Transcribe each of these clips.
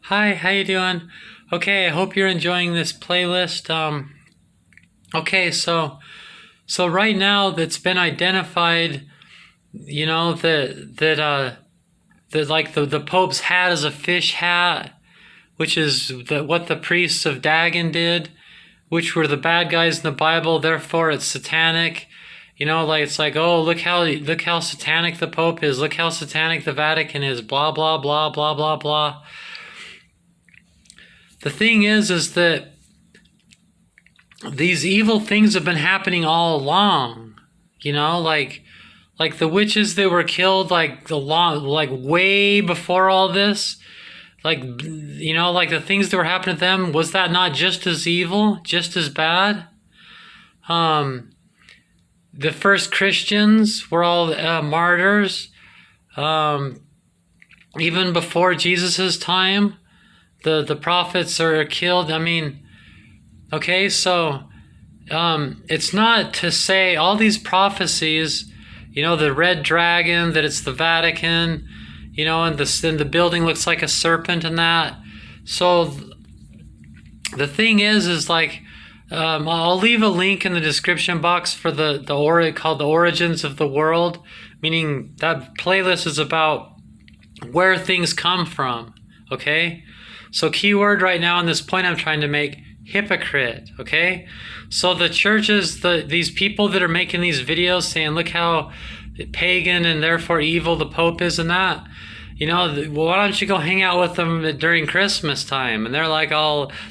Hi, how you doing? Okay, I hope you're enjoying this playlist. Okay, so right now that's been identified, that like the Pope's hat is a fish hat, which is what the priests of Dagon did, which were the bad guys in the Bible. Therefore, it's satanic. Like it's like, oh, look how satanic the Pope is. Look how satanic the Vatican is. Blah blah blah blah blah blah. The thing is that these evil things have been happening all along. Like the witches that were killed like way before all this. Like the things that were happening to them, was that not just as evil, just as bad? Um, the first Christians were all martyrs. Um, Even before Jesus's time, the prophets are killed. I mean, okay, so it's not to say all these prophecies, the red dragon, that it's the Vatican, and the building looks like a serpent and that. So the thing is like, I'll leave a link in the description box for called The Origins of the World, meaning that playlist is about where things come from, okay? So keyword right now on this point I'm trying to make, hypocrite, okay? So the churches, these people that are making these videos saying, look how pagan and therefore evil the Pope is and that, why don't you go hang out with them during Christmas time? And they're like,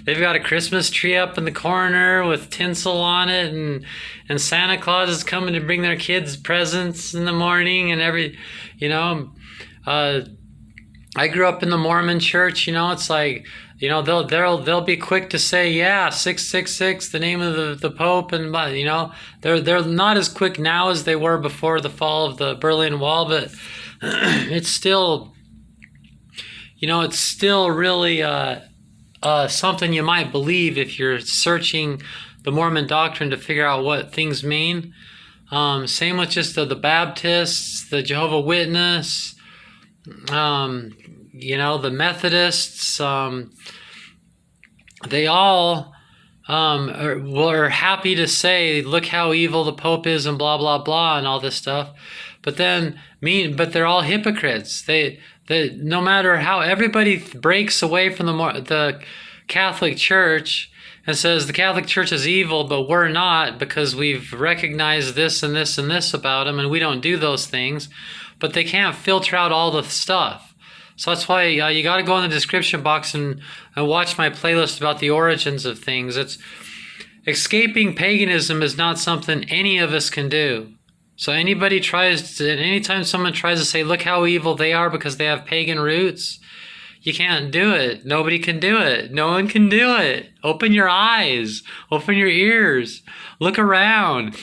they've got a Christmas tree up in the corner with tinsel on it, and Santa Claus is coming to bring their kids presents in the morning and I grew up in the Mormon church. It's like, they'll be quick to say, yeah, 666, the name of the Pope, and they're not as quick now as they were before the fall of the Berlin Wall, but it's still, it's still really something you might believe if you're searching the Mormon doctrine to figure out what things mean. Same with just the Baptists, the Jehovah's Witness, the Methodists, they all were happy to say, look how evil the Pope is and blah, blah, blah, and all this stuff. But but they're all hypocrites. They no matter how everybody breaks away from the Catholic Church and says the Catholic Church is evil, but we're not, because we've recognized this and this and this about them, and we don't do those things. But they can't filter out all the stuff. So that's why you got to go in the description box and watch my playlist about the origins of things. Escaping paganism is not something any of us can do. So anytime someone tries to say, look how evil they are because they have pagan roots, you can't do it. Nobody can do it. No one can do it. Open your eyes. Open your ears. Look around.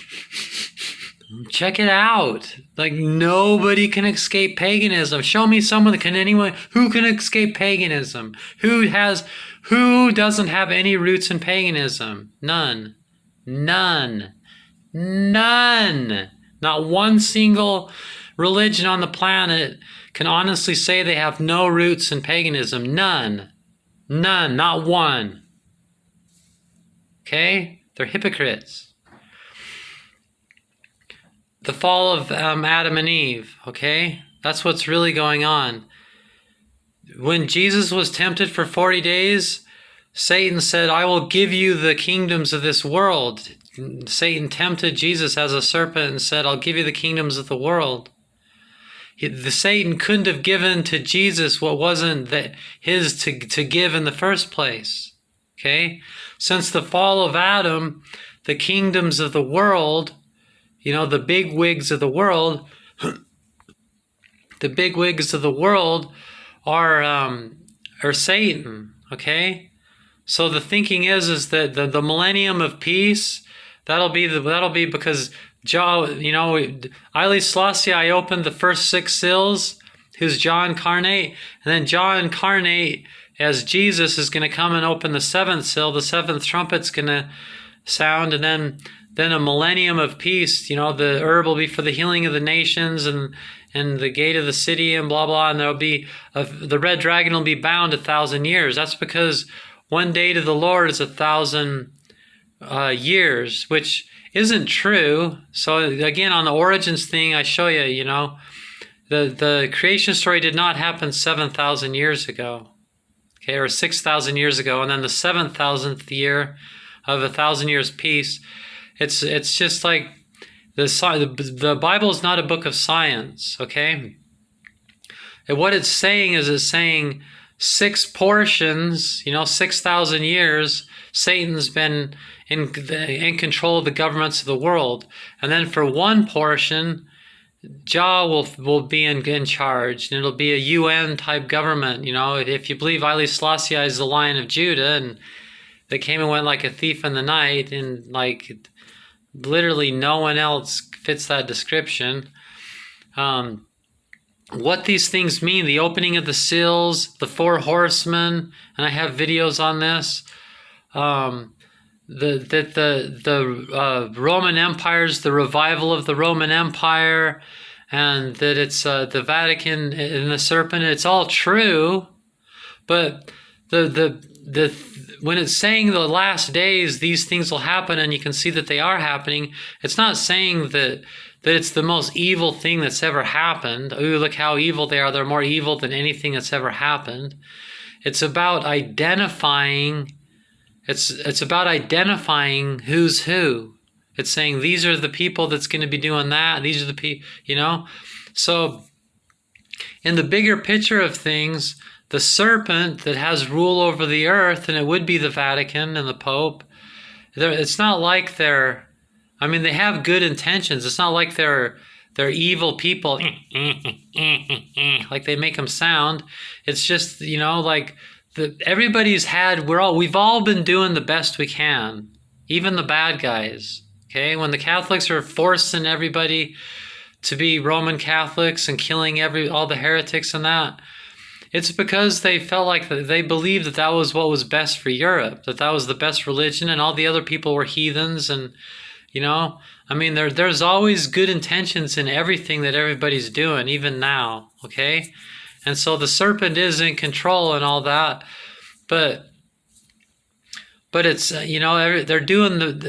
Check it out. Like, nobody can escape paganism. Show me someone who can escape paganism. Who doesn't have any roots in paganism? None. None. None. Not one single religion on the planet can honestly say they have no roots in paganism. None. None. Not one. Okay? They're hypocrites. The fall of Adam and Eve, okay? That's what's really going on. When Jesus was tempted for 40 days, Satan said, I will give you the kingdoms of this world. Satan tempted Jesus as a serpent and said, I'll give you the kingdoms of the world. Satan couldn't have given to Jesus what wasn't his to give in the first place, okay? Since the fall of Adam, the kingdoms of the world, the big wigs of the world, are Satan, okay? So the thinking is that the millennium of peace, that'll be because Haile Selassie opened the first 6 seals, who's John Incarnate, and then John Incarnate as Jesus is going to come and open the 7th seal. The 7th trumpet's going to sound, and then a millennium of peace. The herb will be for the healing of the nations, and and the gate of the city and blah blah, and there'll be the red dragon will be bound 1,000 years. That's because one day to the Lord is 1,000 years, which isn't true. So again, on the origins thing, I show you, you know, the creation story did not happen 7,000 years ago, okay, or 6,000 years ago, and then the 7,000th year of 1,000 years peace. It's just like the Bible is not a book of science, okay? And what it's saying is it's saying 6 portions, you know, 6,000 years, Satan's been in control of the governments of the world. And then for one portion, Jah will be in charge, and it'll be a UN type government. You know, if you believe Haile Selassie is the Lion of Judah, and they came and went like a thief in the night, and like literally no one else fits that description. What these things mean, the opening of the seals, the 4 horsemen, and I have videos on this. The Roman Empire's the revival of the Roman Empire, and that it's the Vatican and the serpent. It's all true, but when it's saying the last days these things will happen, and you can see that they are happening, it's not saying that it's the most evil thing that's ever happened. Ooh, look how evil they are. They're more evil than anything that's ever happened. It's about identifying. It's about identifying who's who. It's saying these are the people that's going to be doing that. These are the people, you know. So in the bigger picture of things, the serpent that has rule over the earth, and it would be the Vatican and the Pope, it's not like they're, I mean, they have good intentions. It's not like they're evil people, like they make them sound. It's just, you know, like we've all been doing the best we can, even the bad guys. Okay, when the Catholics are forcing everybody to be Roman Catholics and killing all the heretics and that, it's because they felt like they believed that was what was best for Europe, that was the best religion, and all the other people were heathens. And you know, I mean, there's always good intentions in everything that everybody's doing, even now. Okay, and so the serpent is in control and all that, but it's you know, they're doing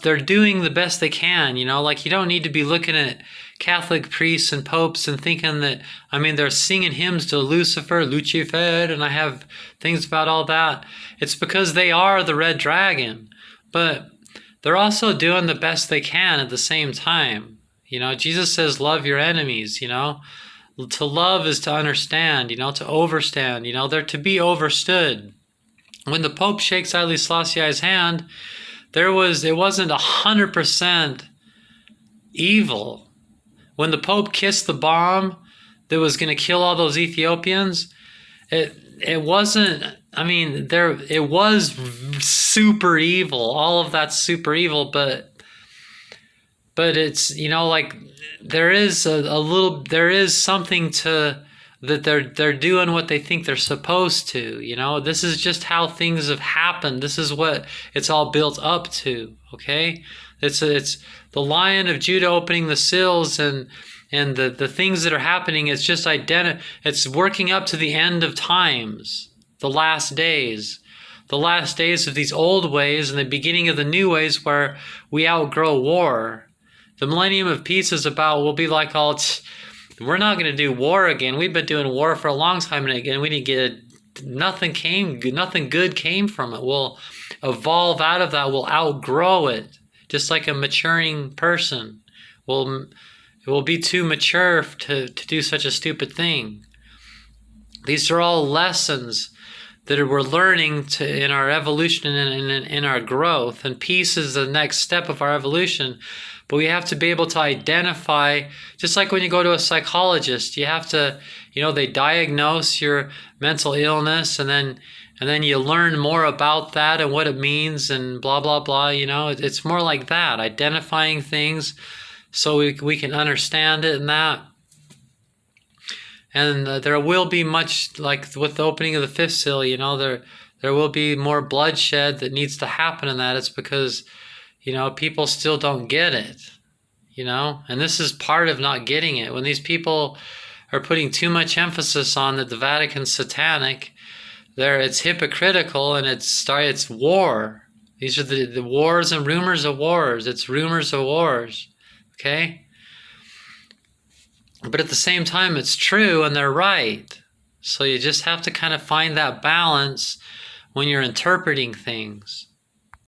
they're doing the best they can. You know, like you don't need to be looking at Catholic priests and popes and thinking that, I mean, they're singing hymns to Lucifer, and I have things about all that. It's because they are the red dragon, but they're also doing the best they can at the same time. You know, Jesus says, love your enemies, you know. To love is to understand, you know, to overstand, you know, they're to be overstood. When the Pope shakes Haile Selassie's hand, it wasn't 100% evil. When the Pope kissed the bomb that was going to kill all those Ethiopians, it wasn't, I mean, it was super evil. All of that's super evil, but it's, you know, like there is there is something to that they're doing what they think they're supposed to. You know, this is just how things have happened. This is what it's all built up to. Okay, it's the Lion of Judah opening the seals, and the things that are happening. It's just it's working up to the end of times, the last days of these old ways, and the beginning of the new ways where we outgrow war. The millennium of peace is about, we'll be like, we're not going to do war again. We've been doing war for a long time, and again, we didn't get nothing good came from it. We'll evolve out of that. We'll outgrow it, just like a maturing person. We'll be too mature to do such a stupid thing. These are all lessons that we're learning in our evolution and in our growth. And peace is the next step of our evolution. But we have to be able to identify, just like when you go to a psychologist, you have to, you know, they diagnose your mental illness, and then you learn more about that and what it means and blah, blah, blah. You know, it's more like that, identifying things so we can understand it and that. And there will be much, like with the opening of the 5th seal, you know, there will be more bloodshed that needs to happen in that. It's because, you know, people still don't get it. you know? And this is part of not getting it. When these people are putting too much emphasis on that the Vatican's satanic, it's hypocritical, and it's war. These are the wars and rumors of wars. It's rumors of wars. Okay? But at the same time, it's true and they're right. So you just have to kind of find that balance when you're interpreting things.